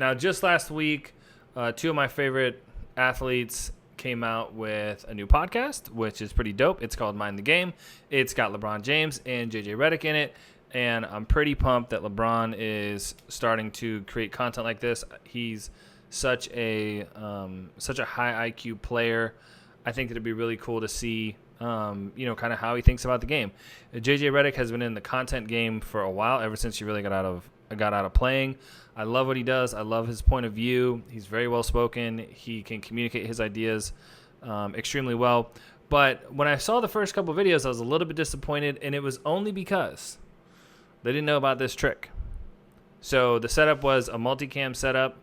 Now, just last week, two of my favorite athletes came out with a new podcast, which is pretty dope. It's called Mind the Game. It's got LeBron James and JJ Redick in it, and I'm pretty pumped that LeBron is starting to create content like this. He's such a high IQ player. I think it'd be really cool to see, kind of how he thinks about the game. JJ Redick has been in the content game for a while, ever since he really got out of playing. I love what he does. I love his point of view. He's very well spoken. He can communicate his ideas extremely well. But when I saw the first couple videos, I was a little bit disappointed, and it was only because they didn't know about this trick. So the setup was a multicam setup,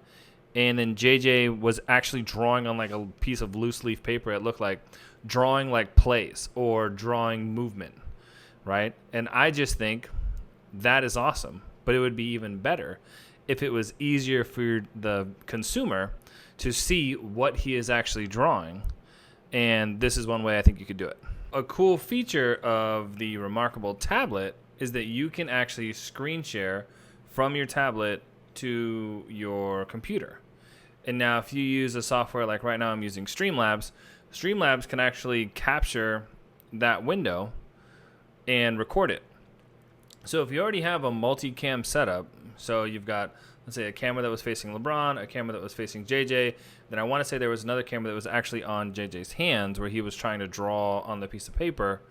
and then JJ was actually drawing on like a piece of loose leaf paper. It looked like drawing like plays or drawing movement, right? And I just think that is awesome. But it would be even better if it was easier for the consumer to see what he is actually drawing. And this is one way I think you could do it. A cool feature of the Remarkable tablet is that you can actually screen share from your tablet to your computer. And now if you use a software like right now I'm using Streamlabs can actually capture that window and record it. So if you already have a multicam setup, so you've got, let's say, a camera that was facing LeBron, a camera that was facing JJ, then I want to say there was another camera that was actually on JJ's hands where he was trying to draw on the piece of paper.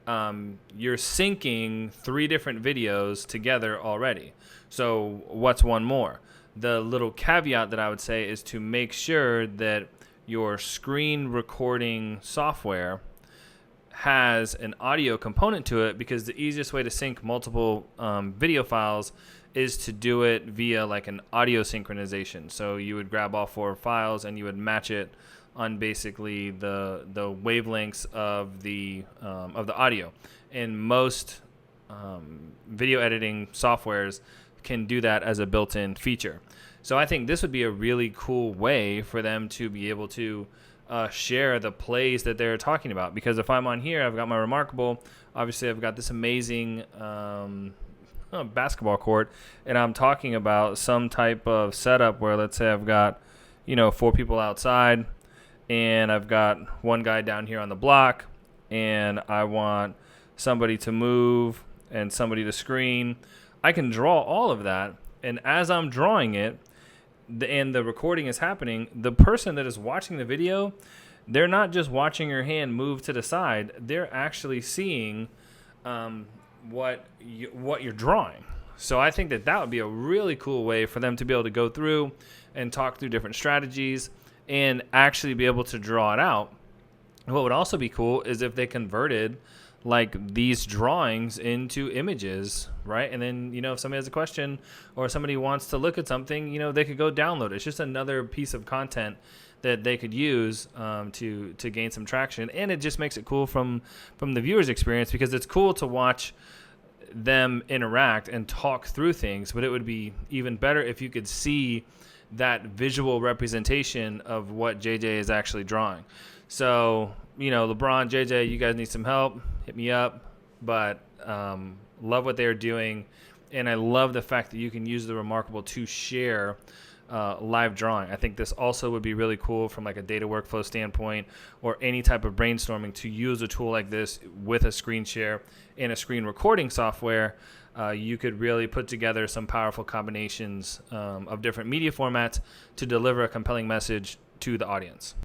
You're syncing 3 different videos together already. So what's one more? The little caveat that I would say is to make sure that your screen recording software has an audio component to it, because the easiest way to sync multiple video files is to do it via like an audio synchronization. So you would grab all 4 files and you would match it on basically the wavelengths of the audio. And most video editing softwares can do that as a built-in feature. So I think this would be a really cool way for them to be able to share the plays that they're talking about. Because if I'm on here, I've got my Remarkable, obviously I've got this amazing basketball court, and I'm talking about some type of setup where, let's say I've got 4 people outside, and I've got one guy down here on the block, and I want somebody to move and somebody to screen. I can draw all of that, and as I'm drawing it, and the recording is happening, the person that is watching the video, they're not just watching your hand move to the side, they're actually seeing what you're drawing. So I think that would be a really cool way for them to be able to go through and talk through different strategies and actually be able to draw it out. And what would also be cool is if they converted like these drawings into images, right? And then, if somebody has a question or somebody wants to look at something, they could go download it. It's just another piece of content that they could use to gain some traction. And it just makes it cool from the viewer's experience, because it's cool to watch them interact and talk through things, but it would be even better if you could see that visual representation of what JJ is actually drawing. So, LeBron, JJ, you guys need some help, hit me up. But love what they're doing, and I love the fact that you can use the Remarkable to share live drawing. I think this also would be really cool from like a data workflow standpoint, or any type of brainstorming, to use a tool like this with a screen share and a screen recording software. You could really put together some powerful combinations of different media formats to deliver a compelling message to the audience.